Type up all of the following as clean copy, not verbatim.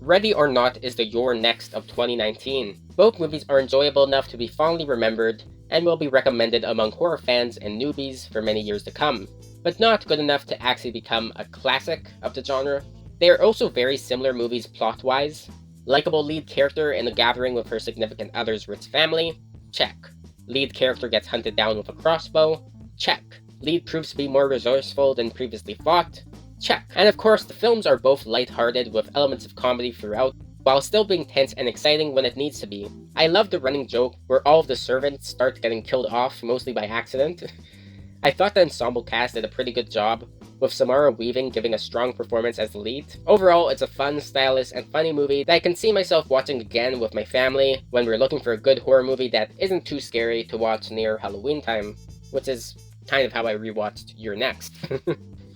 Ready or Not is the Your Next of 2019. Both movies are enjoyable enough to be fondly remembered, and will be recommended among horror fans and newbies for many years to come, but not good enough to actually become a classic of the genre. They are also very similar movies plot-wise. Likeable lead character in a gathering with her significant other's rich family? Check. Lead character gets hunted down with a crossbow? Check. Lead proves to be more resourceful than previously thought? Check. And of course, the films are both lighthearted with elements of comedy throughout, while still being tense and exciting when it needs to be. I love the running joke where all of the servants start getting killed off, mostly by accident. I thought the ensemble cast did a pretty good job, with Samara Weaving giving a strong performance as the lead. Overall, it's a fun, stylish, and funny movie that I can see myself watching again with my family when we're looking for a good horror movie that isn't too scary to watch near Halloween time, which is kind of how I rewatched Your Next.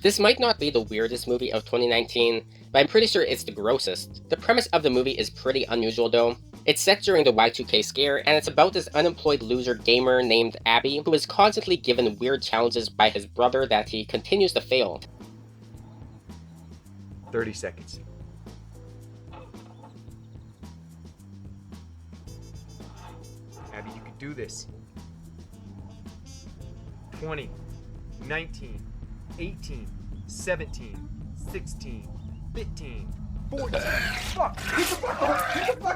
This might not be the weirdest movie of 2019, but I'm pretty sure it's the grossest. The premise of the movie is pretty unusual though. It's set during the Y2K scare, and it's about this unemployed loser gamer named Abby, who is constantly given weird challenges by his brother that he continues to fail. 30 seconds. Abby, you can do this. 20, 19, 18, 17, 16, 15, 14. Fuck!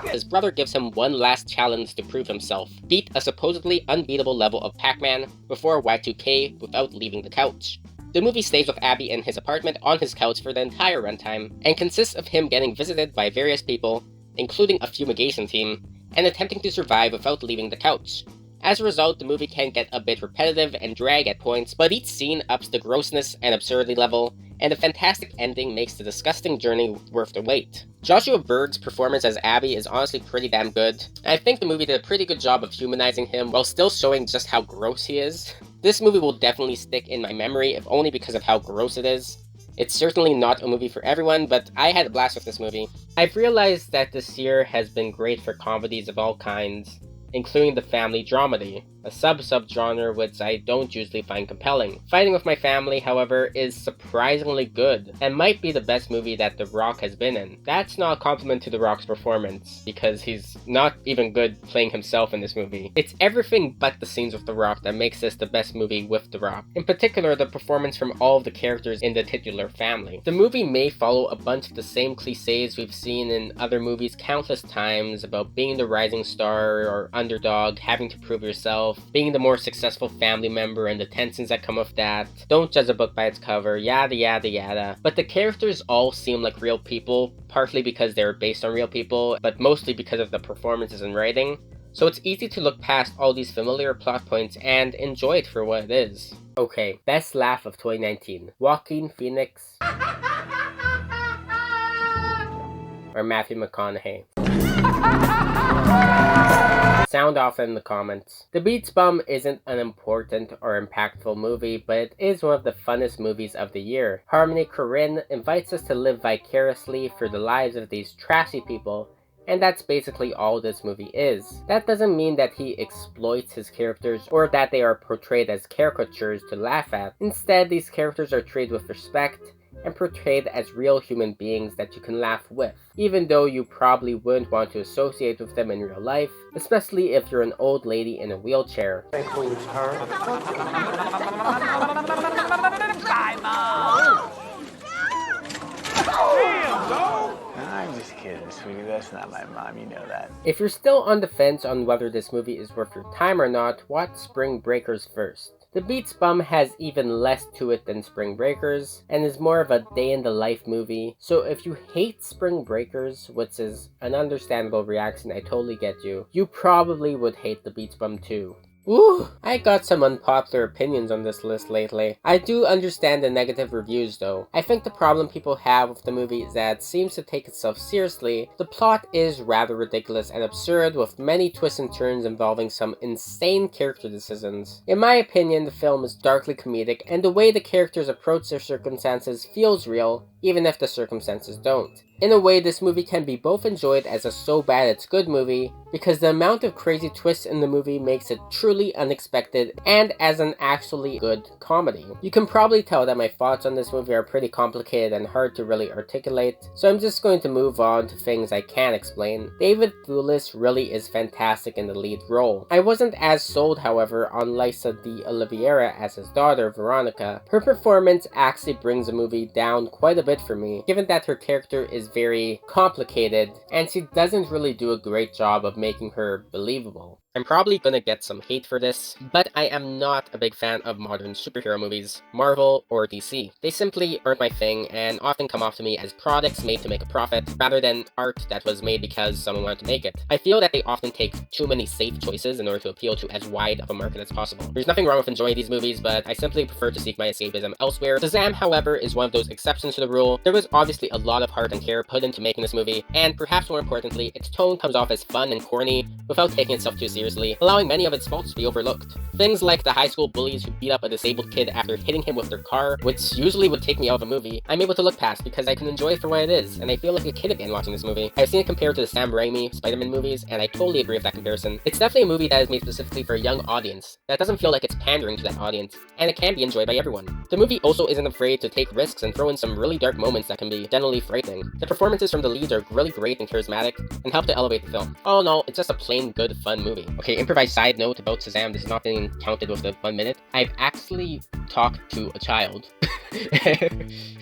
His brother gives him one last challenge to prove himself. Beat a supposedly unbeatable level of Pac-Man before Y2K without leaving the couch. The movie stays with Abby in his apartment on his couch for the entire runtime, and consists of him getting visited by various people, including a fumigation team, and attempting to survive without leaving the couch. As a result, the movie can get a bit repetitive and drag at points, but each scene ups the grossness and absurdity level, and the fantastic ending makes the disgusting journey worth the wait. Joshua Bird's performance as Abby is honestly pretty damn good, and I think the movie did a pretty good job of humanizing him while still showing just how gross he is. This movie will definitely stick in my memory, if only because of how gross it is. It's certainly not a movie for everyone, but I had a blast with this movie. I've realized that this year has been great for comedies of all kinds, including the family dramedy, a sub-genre which I don't usually find compelling. Fighting with My Family, however, is surprisingly good, and might be the best movie that The Rock has been in. That's not a compliment to The Rock's performance, because he's not even good playing himself in this movie. It's everything but the scenes with The Rock that makes this the best movie with The Rock. In particular, the performance from all of the characters in the titular family. The movie may follow a bunch of the same cliches we've seen in other movies countless times about being the rising star or underdog, having to prove yourself, being the more successful family member and the tensions that come with that. Don't judge a book by its cover, yada yada yada. But the characters all seem like real people, partly because they're based on real people, but mostly because of the performances and writing. So it's easy to look past all these familiar plot points and enjoy it for what it is. Okay, best laugh of 2019. Joaquin Phoenix or Matthew McConaughey? Sound off in the comments. The Beach Bum isn't an important or impactful movie, but it is one of the funnest movies of the year. Harmony Korine invites us to live vicariously through the lives of these trashy people, and that's basically all this movie is. That doesn't mean that he exploits his characters or that they are portrayed as caricatures to laugh at. Instead, these characters are treated with respect and portrayed as real human beings that you can laugh with, even though you probably wouldn't want to associate with them in real life, especially if you're an old lady in a wheelchair. I'm just kidding, sweetie. That's not my mom, you know that. If you're still on the fence on whether this movie is worth your time or not, watch Spring Breakers first. The Beach Bum has even less to it than Spring Breakers, and is more of a day-in-the-life movie, so if you hate Spring Breakers, which is an understandable reaction, I totally get you, you probably would hate The Beach Bum too. Ooh, I got some unpopular opinions on this list lately. I do understand the negative reviews though. I think the problem people have with the movie is that it seems to take itself seriously. The plot is rather ridiculous and absurd, with many twists and turns involving some insane character decisions. In my opinion, the film is darkly comedic, and the way the characters approach their circumstances feels real, even if the circumstances don't. In a way, this movie can be both enjoyed as a so bad it's good movie, because the amount of crazy twists in the movie makes it truly unexpected, and as an actually good comedy. You can probably tell that my thoughts on this movie are pretty complicated and hard to really articulate, so I'm just going to move on to things I can explain. David Thewlis really is fantastic in the lead role. I wasn't as sold, however, on Lisa de Oliveira as his daughter, Veronica. Her performance actually brings the movie down quite a bit for me, given that her character is very complicated, and she doesn't really do a great job of making her believable. I'm probably gonna get some hate for this, but I am not a big fan of modern superhero movies, Marvel or DC. They simply aren't my thing and often come off to me as products made to make a profit, rather than art that was made because someone wanted to make it. I feel that they often take too many safe choices in order to appeal to as wide of a market as possible. There's nothing wrong with enjoying these movies, but I simply prefer to seek my escapism elsewhere. Shazam, however, is one of those exceptions to the rule. There was obviously a lot of heart and care put into making this movie, and perhaps more importantly, its tone comes off as fun and corny without taking itself too seriously, allowing many of its faults to be overlooked. Things like the high school bullies who beat up a disabled kid after hitting him with their car, which usually would take me out of a movie, I'm able to look past because I can enjoy it for what it is, and I feel like a kid again watching this movie. I've seen it compared to the Sam Raimi Spider-Man movies, and I totally agree with that comparison. It's definitely a movie that is made specifically for a young audience, that doesn't feel like it's pandering to that audience, and it can be enjoyed by everyone. The movie also isn't afraid to take risks and throw in some really dark moments that can be generally frightening. The performances from the leads are really great and charismatic, and help to elevate the film. All in all, it's just a plain good fun movie. Okay, improvised side note about Shazam, this is not being counted with the 1 minute. I've actually talked to a child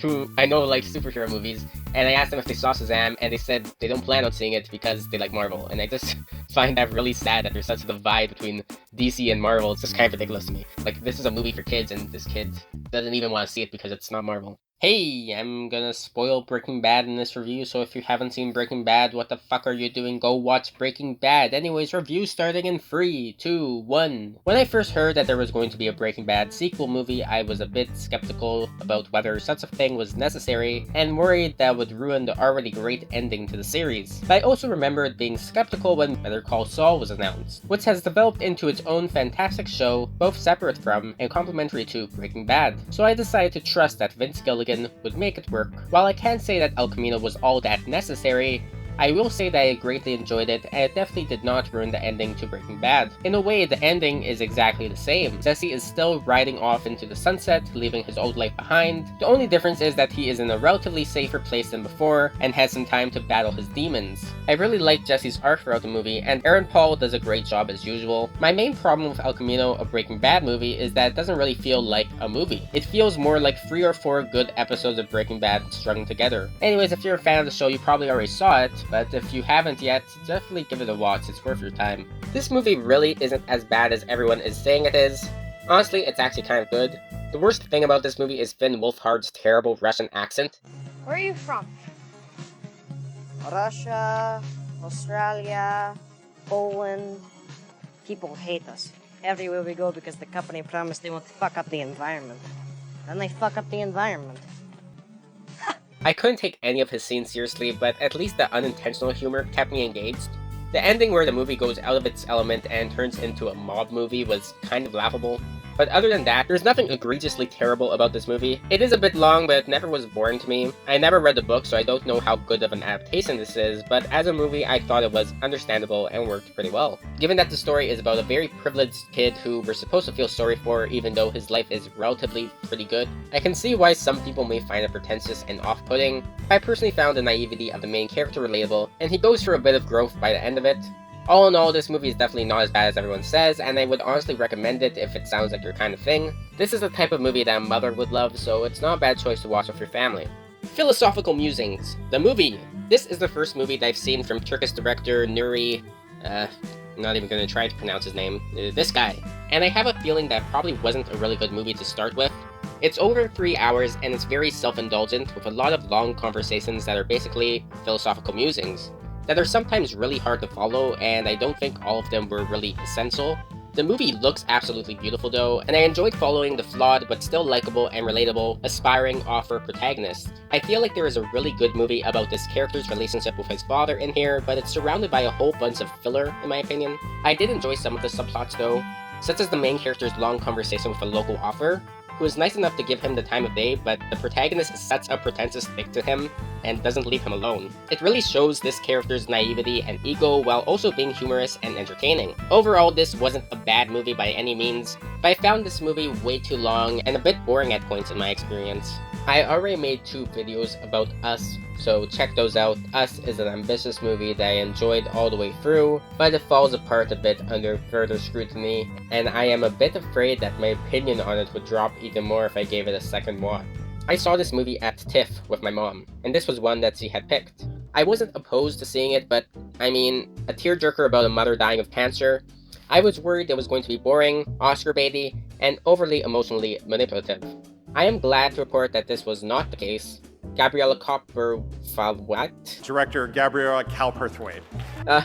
who I know likes superhero movies, and I asked them if they saw Shazam, and they said they don't plan on seeing it because they like Marvel, and I just find that really sad that there's such a divide between DC and Marvel. It's just kind of ridiculous to me. Like, this is a movie for kids, and this kid doesn't even want to see it because it's not Marvel. Hey, I'm gonna spoil Breaking Bad in this review, so if you haven't seen Breaking Bad, what the fuck are you doing? Go watch Breaking Bad. Anyways, review starting in 3, 2, 1. When I first heard that there was going to be a Breaking Bad sequel movie, I was a bit skeptical about whether such a thing was necessary, and worried that would ruin the already great ending to the series. But I also remembered being skeptical when Better Call Saul was announced, which has developed into its own fantastic show, both separate from and complementary to Breaking Bad. So I decided to trust that Vince Gilligan would make it work. While I can't say that El Camino was all that necessary, I will say that I greatly enjoyed it, and it definitely did not ruin the ending to Breaking Bad. In a way, the ending is exactly the same. Jesse is still riding off into the sunset, leaving his old life behind. The only difference is that he is in a relatively safer place than before, and has some time to battle his demons. I really like Jesse's arc throughout the movie, and Aaron Paul does a great job as usual. My main problem with El Camino, a Breaking Bad movie, is that it doesn't really feel like a movie. It feels more like 3 or 4 good episodes of Breaking Bad strung together. Anyways, if you're a fan of the show, you probably already saw it, but if you haven't yet, definitely give it a watch, it's worth your time. This movie really isn't as bad as everyone is saying it is. Honestly, it's actually kind of good. The worst thing about this movie is Finn Wolfhard's terrible Russian accent. Where are you from? Russia, Australia, Poland. People hate us everywhere we go because the company promised they won't fuck up the environment. Then they fuck up the environment. I couldn't take any of his scenes seriously, but at least the unintentional humor kept me engaged. The ending where the movie goes out of its element and turns into a mob movie was kind of laughable. But other than that, there's nothing egregiously terrible about this movie. It is a bit long, but it never was boring to me. I never read the book, so I don't know how good of an adaptation this is, but as a movie, I thought it was understandable and worked pretty well. Given that the story is about a very privileged kid who we're supposed to feel sorry for even though his life is relatively pretty good, I can see why some people may find it pretentious and off-putting. I personally found the naivety of the main character relatable, and he goes through a bit of growth by the end of it. All in all, this movie is definitely not as bad as everyone says, and I would honestly recommend it if it sounds like your kind of thing. This is the type of movie that a mother would love, so it's not a bad choice to watch with your family. Philosophical Musings. The movie. This is the first movie that I've seen from Turkish director Nuri... I'm not even going to try to pronounce his name. This guy. And I have a feeling that probably wasn't a really good movie to start with. It's over 3 hours, and it's very self-indulgent, with a lot of long conversations that are basically philosophical musings, that are sometimes really hard to follow, and I don't think all of them were really essential. The movie looks absolutely beautiful though, and I enjoyed following the flawed but still likable and relatable, aspiring author protagonist. I feel like there is a really good movie about this character's relationship with his father in here, but it's surrounded by a whole bunch of filler, in my opinion. I did enjoy some of the subplots though, such as the main character's long conversation with a local author, who is nice enough to give him the time of day, but the protagonist sets up pretenses stick to him and doesn't leave him alone. It really shows this character's naivety and ego while also being humorous and entertaining. Overall, this wasn't a bad movie by any means, but I found this movie way too long and a bit boring at points in my experience. I already made 2 videos about Us, so check those out. Us is an ambitious movie that I enjoyed all the way through, but it falls apart a bit under further scrutiny, and I am a bit afraid that my opinion on it would drop even more if I gave it a second watch. I saw this movie at TIFF with my mom, and this was one that she had picked. I wasn't opposed to seeing it, but I mean, a tearjerker about a mother dying of cancer. I was worried it was going to be boring, Oscar baity, and overly emotionally manipulative. I am glad to report that this was not the case. Gabriella what? Director Gabriella Calperthwaite.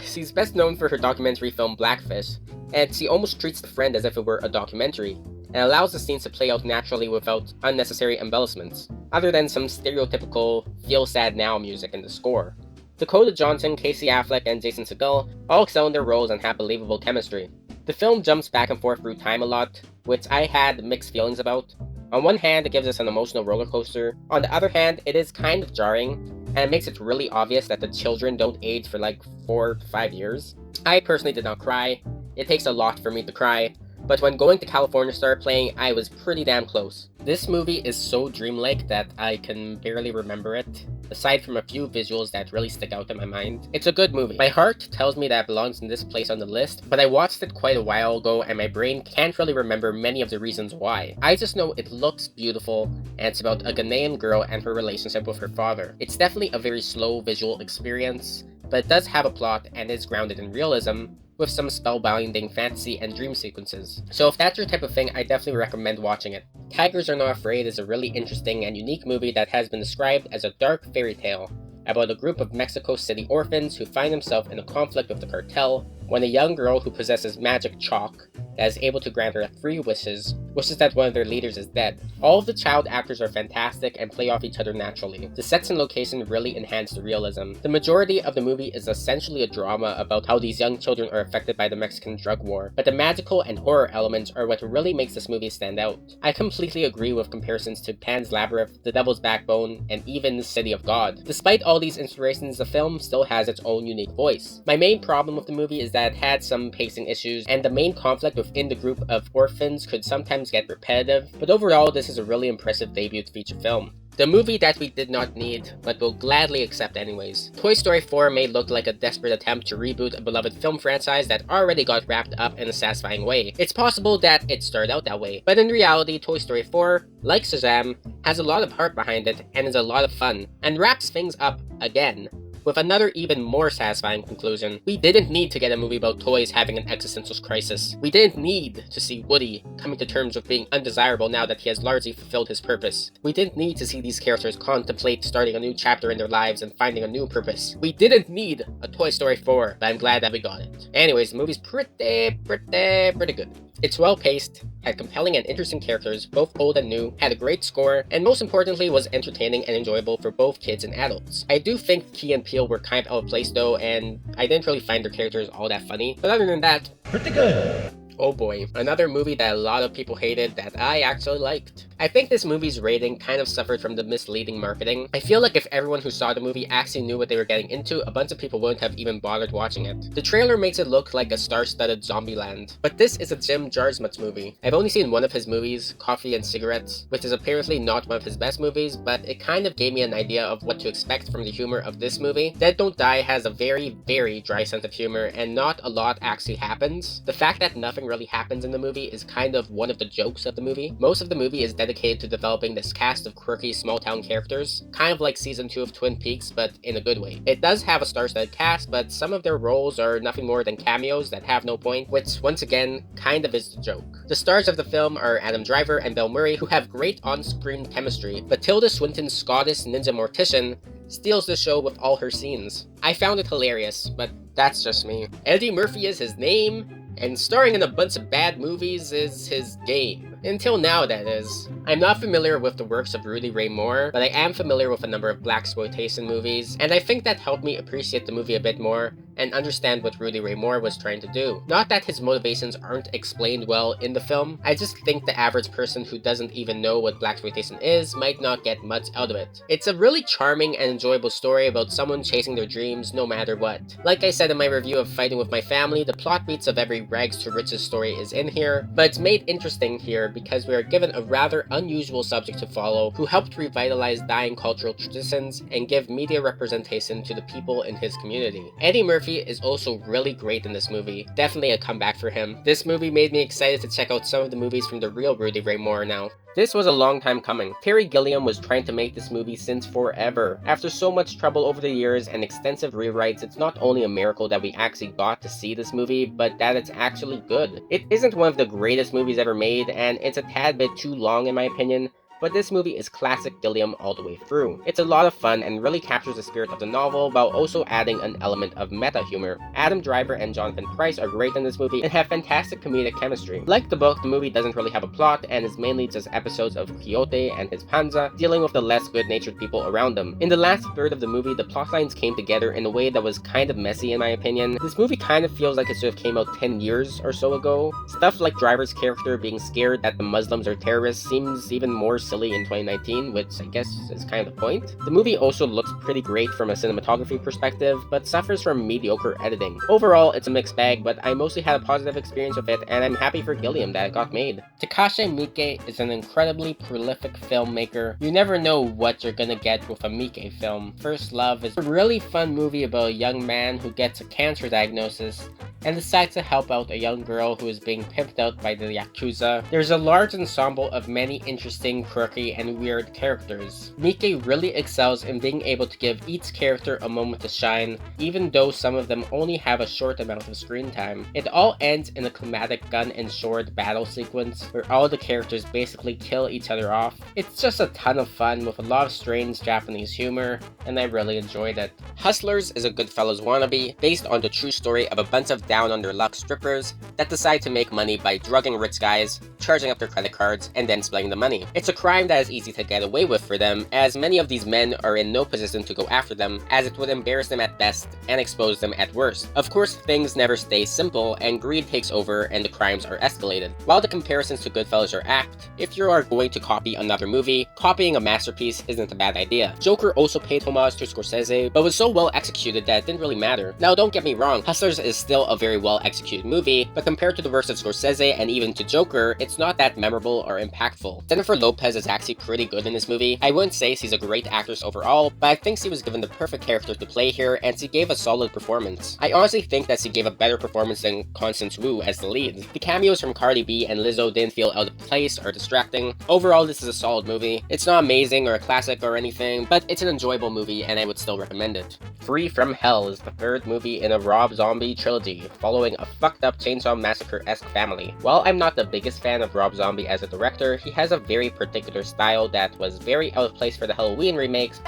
She's best known for her documentary film Blackfish, and she almost treats The Friend as if it were a documentary, and allows the scenes to play out naturally without unnecessary embellishments, other than some stereotypical feel sad now music in the score. Dakota Johnson, Casey Affleck, and Jason Segel all excel in their roles and have believable chemistry. The film jumps back and forth through time a lot, which I had mixed feelings about. On one hand, it gives us an emotional roller coaster. On the other hand, it is kind of jarring, and it makes it really obvious that the children don't age for like 4 to 5 years. I personally did not cry. It takes a lot for me to cry, but when Going to California started playing, I was pretty damn close. This movie is so dreamlike that I can barely remember it, aside from a few visuals that really stick out in my mind. It's a good movie. My heart tells me that it belongs in this place on the list, but I watched it quite a while ago and my brain can't really remember many of the reasons why. I just know it looks beautiful, and it's about a Ghanaian girl and her relationship with her father. It's definitely a very slow visual experience, but it does have a plot and is grounded in realism, with some spellbinding fantasy and dream sequences. So if that's your type of thing, I definitely recommend watching it. Tigers Are Not Afraid is a really interesting and unique movie that has been described as a dark fairy tale about a group of Mexico City orphans who find themselves in a conflict with the cartel when a young girl who possesses magic chalk that is able to grant her 3 wishes that one of their leaders is dead. All of the child actors are fantastic and play off each other naturally. The sets and location really enhance the realism. The majority of the movie is essentially a drama about how these young children are affected by the Mexican drug war, but the magical and horror elements are what really makes this movie stand out. I completely agree with comparisons to Pan's Labyrinth, The Devil's Backbone, and even The City of God. Despite all these inspirations, the film still has its own unique voice. My main problem with the movie is that it had some pacing issues, and the main conflict within the group of orphans could sometimes get repetitive, but overall this is a really impressive debut feature film. The movie that we did not need, but will gladly accept anyways. Toy Story 4 may look like a desperate attempt to reboot a beloved film franchise that already got wrapped up in a satisfying way. It's possible that it started out that way, but in reality, Toy Story 4, like Shazam, has a lot of heart behind it and is a lot of fun, and wraps things up again with another even more satisfying conclusion. We didn't need to get a movie about toys having an existential crisis. We didn't need to see Woody coming to terms with being undesirable now that he has largely fulfilled his purpose. We didn't need to see these characters contemplate starting a new chapter in their lives and finding a new purpose. We didn't need a Toy Story 4, but I'm glad that we got it. Anyways, the movie's pretty good. It's well paced, had compelling and interesting characters, both old and new, had a great score, and most importantly was entertaining and enjoyable for both kids and adults. I do think Key and Peele were kind of out of place though, and I didn't really find their characters all that funny, but other than that, pretty good. Oh boy, another movie that a lot of people hated that I actually liked. I think this movie's rating kind of suffered from the misleading marketing. I feel like if everyone who saw the movie actually knew what they were getting into, a bunch of people wouldn't have even bothered watching it. The trailer makes it look like a star-studded zombie land, but this is a Jim Jarmusch movie. I've only seen one of his movies, Coffee and Cigarettes, which is apparently not one of his best movies, but it kind of gave me an idea of what to expect from the humor of this movie. Dead Don't Die has a very, very dry sense of humor, and not a lot actually happens. The fact that nothing really happens in the movie is kind of one of the jokes of the movie. Most of the movie is dedicated to developing this cast of quirky small-town characters, kind of like season 2 of Twin Peaks, but in a good way. It does have a star-studded cast, but some of their roles are nothing more than cameos that have no point, which once again, kind of is the joke. The stars of the film are Adam Driver and Bill Murray, who have great on-screen chemistry, but Tilda Swinton's Scottish ninja mortician steals the show with all her scenes. I found it hilarious, but that's just me. Eddie Murphy is his name, and starring in a bunch of bad movies is his game. Until now, that is. I'm not familiar with the works of Rudy Ray Moore, but I am familiar with a number of blaxploitation movies, and I think that helped me appreciate the movie a bit more and understand what Rudy Ray Moore was trying to do. Not that his motivations aren't explained well in the film, I just think the average person who doesn't even know what blaxploitation is might not get much out of it. It's a really charming and enjoyable story about someone chasing their dreams no matter what. Like I said in my review of Fighting With My Family, the plot beats of every rags to riches story is in here, but it's made interesting here because we are given a rather unusual subject to follow who helped revitalize dying cultural traditions and give media representation to the people in his community. Eddie Murphy is also really great in this movie, definitely a comeback for him. This movie made me excited to check out some of the movies from the real Rudy Ray Moore now. This was a long time coming. Terry Gilliam was trying to make this movie since forever. After so much trouble over the years and extensive rewrites, it's not only a miracle that we actually got to see this movie, but that it's actually good. It isn't one of the greatest movies ever made, and it's a tad bit too long in my opinion, but this movie is classic Gilliam all the way through. It's a lot of fun and really captures the spirit of the novel while also adding an element of meta humor. Adam Driver and Jonathan Pryce are great in this movie and have fantastic comedic chemistry. Like the book, the movie doesn't really have a plot and is mainly just episodes of Quixote and his panza dealing with the less good-natured people around them. In the last third of the movie, the plotlines came together in a way that was kind of messy in my opinion. This movie kind of feels like it should have came out 10 years or so ago. Stuff like Driver's character being scared that the Muslims are terrorists seems even more silly in 2019, which I guess is kind of the point. The movie also looks pretty great from a cinematography perspective, but suffers from mediocre editing. Overall, it's a mixed bag, but I mostly had a positive experience with it, and I'm happy for Gilliam that it got made. Takashi Miike is an incredibly prolific filmmaker. You never know what you're gonna get with a Miike film. First Love is a really fun movie about a young man who gets a cancer diagnosis and decides to help out a young girl who is being pimped out by the Yakuza. There's a large ensemble of many interesting, quirky, and weird characters. Miike really excels in being able to give each character a moment to shine, even though some of them only have a short amount of screen time. It all ends in a climatic gun and sword battle sequence where all the characters basically kill each other off. It's just a ton of fun with a lot of strange Japanese humor, and I really enjoyed it. Hustlers is a Goodfellas wannabe based on the true story of a bunch of down-under-luck strippers that decide to make money by drugging rich guys, charging up their credit cards, and then splitting the money. It's a crime that is easy to get away with for them, as many of these men are in no position to go after them, as it would embarrass them at best and expose them at worst. Of course, things never stay simple, and greed takes over and the crimes are escalated. While the comparisons to Goodfellas are apt, if you are going to copy another movie, copying a masterpiece isn't a bad idea. Joker also paid homage to Scorsese, but was so well executed that it didn't really matter. Now don't get me wrong, Hustlers is still a very well executed movie, but compared to the works of Scorsese and even to Joker, it's not that memorable or impactful. Jennifer Lopez is actually pretty good in this movie. I wouldn't say she's a great actress overall, but I think she was given the perfect character to play here and she gave a solid performance. I honestly think that she gave a better performance than Constance Wu as the lead. The cameos from Cardi B and Lizzo didn't feel out of place or distracting. Overall, this is a solid movie. It's not amazing or a classic or anything, but it's an enjoyable movie and I would still recommend it. Free From Hell is the third movie in a Rob Zombie trilogy, following a fucked up Chainsaw Massacre-esque family. While I'm not the biggest fan of Rob Zombie as a director, he has a very particular style that was very out of place for the Halloween remakes,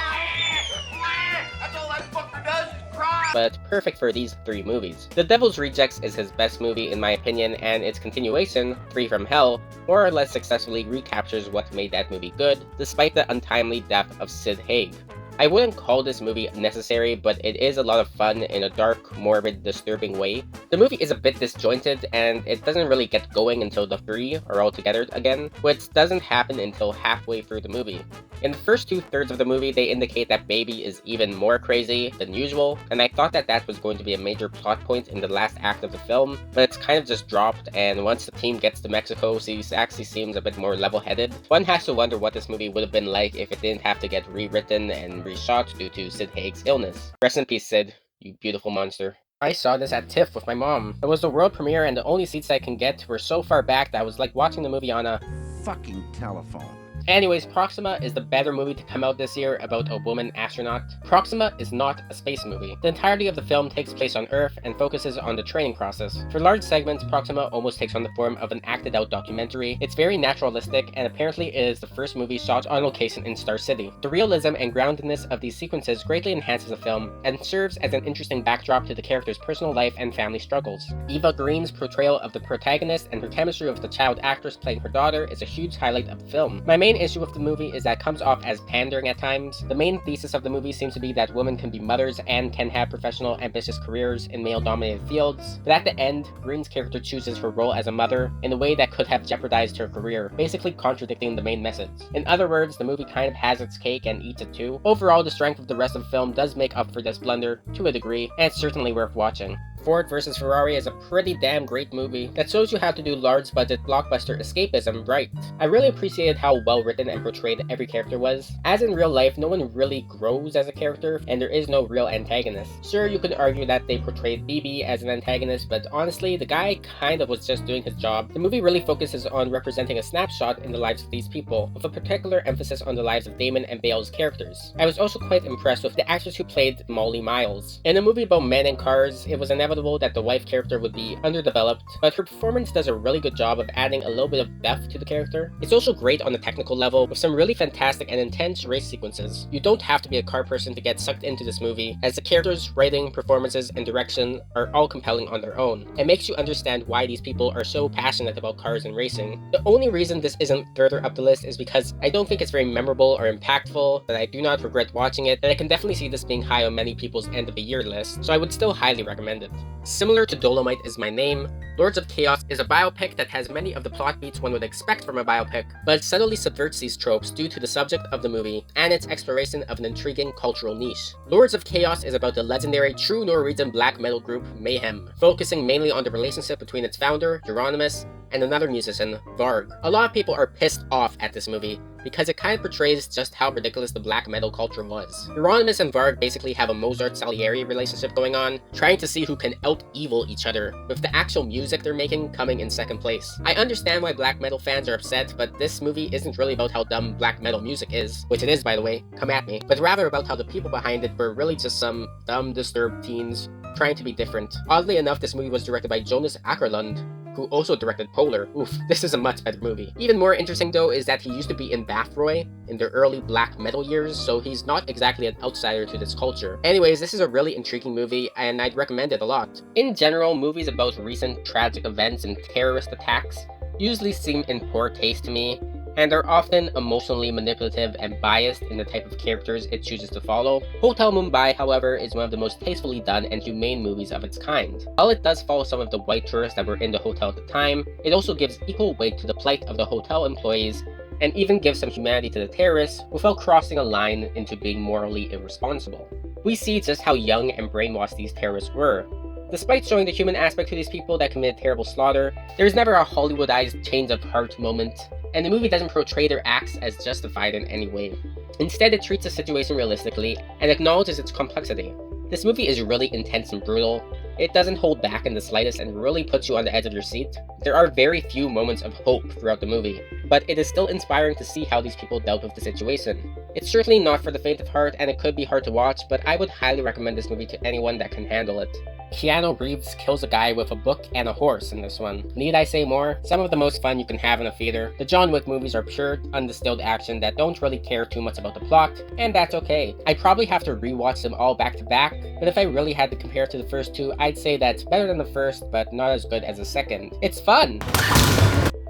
but perfect for these three movies. The Devil's Rejects is his best movie in my opinion, and its continuation, Free From Hell, more or less successfully recaptures what made that movie good, despite the untimely death of Sid Haig. I wouldn't call this movie necessary, but it is a lot of fun in a dark, morbid, disturbing way. The movie is a bit disjointed, and it doesn't really get going until the three are all together again, which doesn't happen until halfway through the movie. In the first 2/3 of the movie, they indicate that Baby is even more crazy than usual, and I thought that that was going to be a major plot point in the last act of the film, but it's kind of just dropped, and once the team gets to Mexico, she actually seems a bit more level-headed. One has to wonder what this movie would have been like if it didn't have to get rewritten and reshot due to Sid Haig's illness. Rest in peace, Sid, you beautiful monster. I saw this at TIFF with my mom. It was the world premiere and the only seats I can get were so far back that I was like watching the movie on a fucking telephone. Anyways, Proxima is the better movie to come out this year about a woman astronaut. Proxima is not a space movie. The entirety of the film takes place on Earth and focuses on the training process. For large segments, Proxima almost takes on the form of an acted out documentary. It's very naturalistic and apparently is the first movie shot on location in Star City. The realism and groundedness of these sequences greatly enhances the film and serves as an interesting backdrop to the character's personal life and family struggles. Eva Green's portrayal of the protagonist and her chemistry with the child actress playing her daughter is a huge highlight of the film. My main issue with the movie is that it comes off as pandering at times. The main thesis of the movie seems to be that women can be mothers and can have professional, ambitious careers in male-dominated fields, but at the end, Green's character chooses her role as a mother in a way that could have jeopardized her career, basically contradicting the main message. In other words, the movie kind of has its cake and eats it too. Overall, the strength of the rest of the film does make up for this blunder to a degree, and it's certainly worth watching. Ford vs. Ferrari is a pretty damn great movie that shows you how to do large budget blockbuster escapism right. I really appreciated how well written and portrayed every character was. As in real life, no one really grows as a character, and there is no real antagonist. Sure, you could argue that they portrayed BB as an antagonist, but honestly, the guy kind of was just doing his job. The movie really focuses on representing a snapshot in the lives of these people, with a particular emphasis on the lives of Damon and Bale's characters. I was also quite impressed with the actress who played Molly Miles. In a movie about men and cars, it was inevitable that the wife character would be underdeveloped, but her performance does a really good job of adding a little bit of depth to the character. It's also great on the technical level, with some really fantastic and intense race sequences. You don't have to be a car person to get sucked into this movie, as the characters, writing, performances, and direction are all compelling on their own. It makes you understand why these people are so passionate about cars and racing. The only reason this isn't further up the list is because I don't think it's very memorable or impactful, but I do not regret watching it, and I can definitely see this being high on many people's end of the year list, so I would still highly recommend it. Similar to Dolemite is My Name, Lords of Chaos is a biopic that has many of the plot beats one would expect from a biopic, but subtly subverts these tropes due to the subject of the movie and its exploration of an intriguing cultural niche. Lords of Chaos is about the legendary true Norwegian black metal group Mayhem, focusing mainly on the relationship between its founder, Euronymous, and another musician, Varg. A lot of people are pissed off at this movie because it kind of portrays just how ridiculous the black metal culture was. Euronymous and Varg basically have a Mozart-Salieri relationship going on, trying to see who can out-evil each other, with the actual music they're making coming in second place. I understand why black metal fans are upset, but this movie isn't really about how dumb black metal music is, which it is by the way, come at me, but rather about how the people behind it were really just some dumb, disturbed teens trying to be different. Oddly enough, this movie was directed by Jonas Åkerlund, who also directed Polar. Oof, this is a much better movie. Even more interesting though is that he used to be in Bathroy in their early black metal years, so he's not exactly an outsider to this culture. Anyways, this is a really intriguing movie and I'd recommend it a lot. In general, movies about recent tragic events and terrorist attacks usually seem in poor taste to me, and are often emotionally manipulative and biased in the type of characters it chooses to follow. Hotel Mumbai, however, is one of the most tastefully done and humane movies of its kind. While it does follow some of the white tourists that were in the hotel at the time, it also gives equal weight to the plight of the hotel employees and even gives some humanity to the terrorists without crossing a line into being morally irresponsible. We see just how young and brainwashed these terrorists were. Despite showing the human aspect to these people that committed terrible slaughter, there is never a Hollywoodized change of heart moment, and the movie doesn't portray their acts as justified in any way. Instead, it treats the situation realistically and acknowledges its complexity. This movie is really intense and brutal. It doesn't hold back in the slightest and really puts you on the edge of your seat. There are very few moments of hope throughout the movie, but it is still inspiring to see how these people dealt with the situation. It's certainly not for the faint of heart and it could be hard to watch, but I would highly recommend this movie to anyone that can handle it. Keanu Reeves kills a guy with a book and a horse in this one. Need I say more? Some of the most fun you can have in a theater. The John Wick movies are pure, undistilled action that don't really care too much about the plot, and that's okay. I'd probably have to rewatch them all back to back, but if I really had to compare to the first two, I'd say that's better than the first, but not as good as the second. It's fun!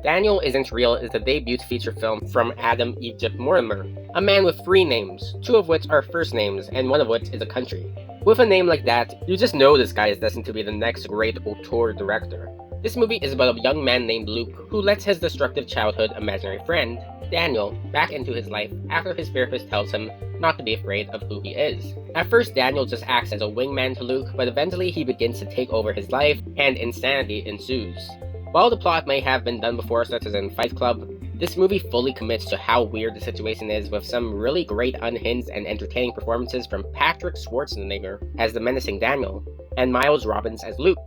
Daniel Isn't Real is the debut feature film from Adam Egypt Mortimer, a man with 3 names, 2 of which are first names, and 1 of which is a country. With a name like that, you just know this guy is destined to be the next great auteur director. This movie is about a young man named Luke who lets his destructive childhood imaginary friend, Daniel, back into his life after his therapist tells him not to be afraid of who he is. At first, Daniel just acts as a wingman to Luke, but eventually he begins to take over his life, and insanity ensues. While the plot may have been done before, such as in Fight Club, this movie fully commits to how weird the situation is, with some really great unhinged and entertaining performances from Patrick Schwarzenegger as the menacing Daniel, and Miles Robbins as Luke.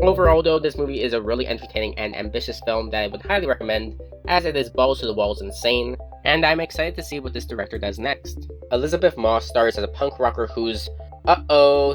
Overall though, this movie is a really entertaining and ambitious film that I would highly recommend, as it is balls to the walls insane, and I'm excited to see what this director does next. Elizabeth Moss stars as a punk rocker who's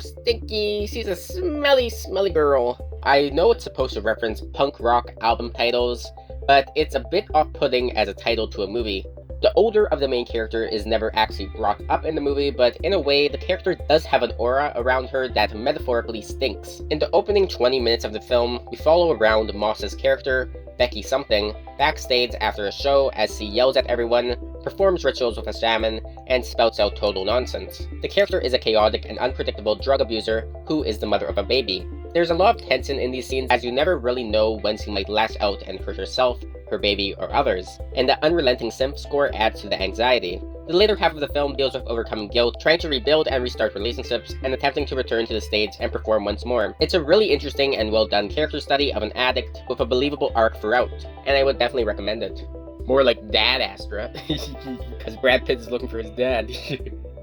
stinky, she's a smelly girl. I know it's supposed to reference punk rock album titles, but it's a bit off-putting as a title to a movie. The odor of the main character is never actually brought up in the movie, but in a way, the character does have an aura around her that metaphorically stinks. In the opening 20 minutes of the film, we follow around Moss's character, Becky Something, backstage after a show as she yells at everyone, performs rituals with a shaman, and spouts out total nonsense. The character is a chaotic and unpredictable drug abuser who is the mother of a baby. There's a lot of tension in these scenes as you never really know when she might lash out and hurt herself, her baby, or others, and the unrelenting synth score adds to the anxiety. The later half of the film deals with overcoming guilt, trying to rebuild and restart relationships, and attempting to return to the stage and perform once more. It's a really interesting and well done character study of an addict with a believable arc throughout, and I would definitely recommend it. More like Dad Astra, because Brad Pitt is looking for his dad.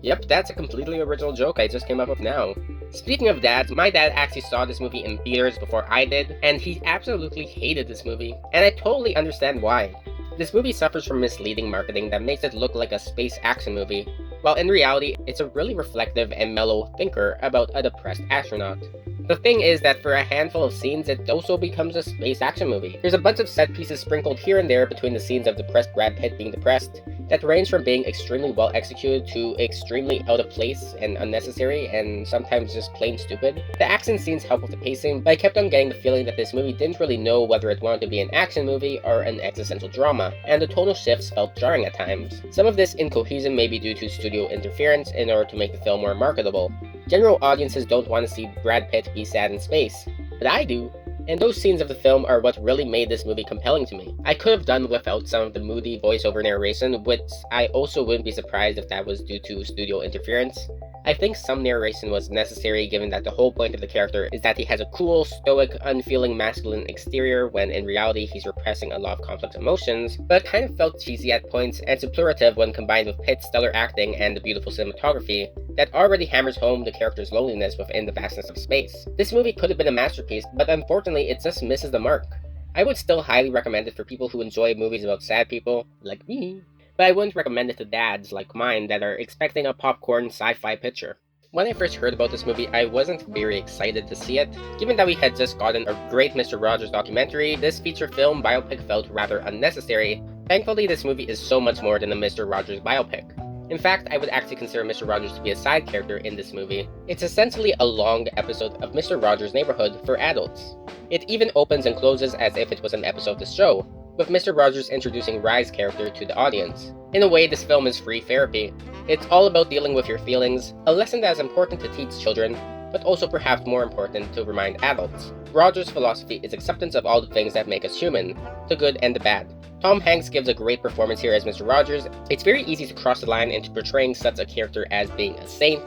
Yep, that's a completely original joke I just came up with now. Speaking of dads, my dad actually saw this movie in theaters before I did, and he absolutely hated this movie, and I totally understand why. This movie suffers from misleading marketing that makes it look like a space action movie, while in reality, it's a really reflective and mellow thinker about a depressed astronaut. The thing is that for a handful of scenes, it also becomes a space action movie. There's a bunch of set pieces sprinkled here and there between the scenes of depressed Brad Pitt being depressed, that range from being extremely well executed to extremely out of place and unnecessary and sometimes just plain stupid. The action scenes help with the pacing, but I kept on getting the feeling that this movie didn't really know whether it wanted to be an action movie or an existential drama, and the tonal shifts felt jarring at times. Some of this incohesion may be due to studio interference in order to make the film more marketable. General audiences don't want to see Brad Pitt be sad in space, but I do. And those scenes of the film are what really made this movie compelling to me. I could have done without some of the moody voiceover narration, which I also wouldn't be surprised if that was due to studio interference. I think some narration was necessary given that the whole point of the character is that he has a cool, stoic, unfeeling masculine exterior when in reality he's repressing a lot of complex emotions, but kind of felt cheesy at points and superlative when combined with Pitt's stellar acting and the beautiful cinematography that already hammers home the character's loneliness within the vastness of space. This movie could have been a masterpiece, but unfortunately it just misses the mark. I would still highly recommend it for people who enjoy movies about sad people, like me, but I wouldn't recommend it to dads like mine that are expecting a popcorn sci-fi picture. When I first heard about this movie, I wasn't very excited to see it. Given that we had just gotten a great Mr. Rogers documentary, this feature film biopic felt rather unnecessary. Thankfully, this movie is so much more than a Mr. Rogers biopic. In fact, I would actually consider Mr. Rogers to be a side character in this movie. It's essentially a long episode of Mr. Rogers' Neighborhood for adults. It even opens and closes as if it was an episode of the show, with Mr. Rogers introducing Rye's character to the audience. In a way, this film is free therapy. It's all about dealing with your feelings, a lesson that is important to teach children, but also perhaps more important to remind adults. Rogers' philosophy is acceptance of all the things that make us human, the good and the bad. Tom Hanks gives a great performance here as Mr. Rogers. It's very easy to cross the line into portraying such a character as being a saint,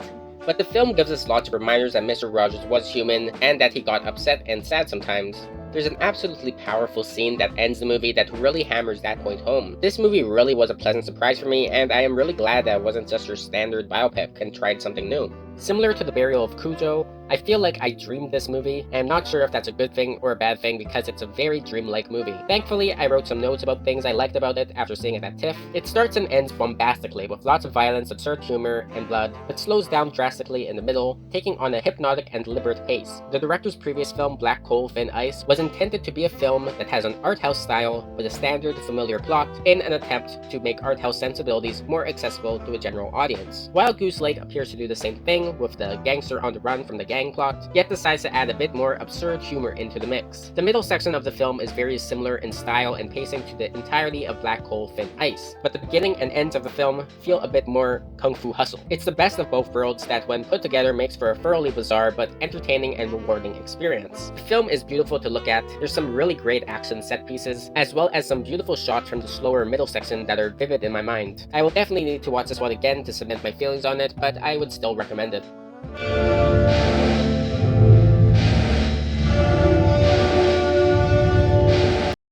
but the film gives us lots of reminders that Mr. Rogers was human and that he got upset and sad sometimes. There's an absolutely powerful scene that ends the movie that really hammers that point home. This movie really was a pleasant surprise for me, and I am really glad that it wasn't just your standard biopic and tried something new. Similar to the Burial of Kojo, I feel like I dreamed this movie, and I'm not sure if that's a good thing or a bad thing because it's a very dreamlike movie. Thankfully, I wrote some notes about things I liked about it after seeing it at TIFF. It starts and ends bombastically with lots of violence, absurd humor, and blood, but slows down drastically in the middle, taking on a hypnotic and deliberate pace. The director's previous film, Black Coal Thin Ice, was intended to be a film that has an art house style with a standard, familiar plot in an attempt to make art house sensibilities more accessible to a general audience. While Goose Lake appears to do the same thing with the gangster on the run from the gang plot, yet decides to add a bit more absurd humor into the mix. The middle section of the film is very similar in style and pacing to the entirety of Black Coal Thin Ice, but the beginning and ends of the film feel a bit more kung fu hustle. It's the best of both worlds that when put together makes for a thoroughly bizarre but entertaining and rewarding experience. The film is beautiful to look at. There's some really great action set pieces, as well as some beautiful shots from the slower middle section that are vivid in my mind. I will definitely need to watch this one again to cement my feelings on it, but I would still recommend it.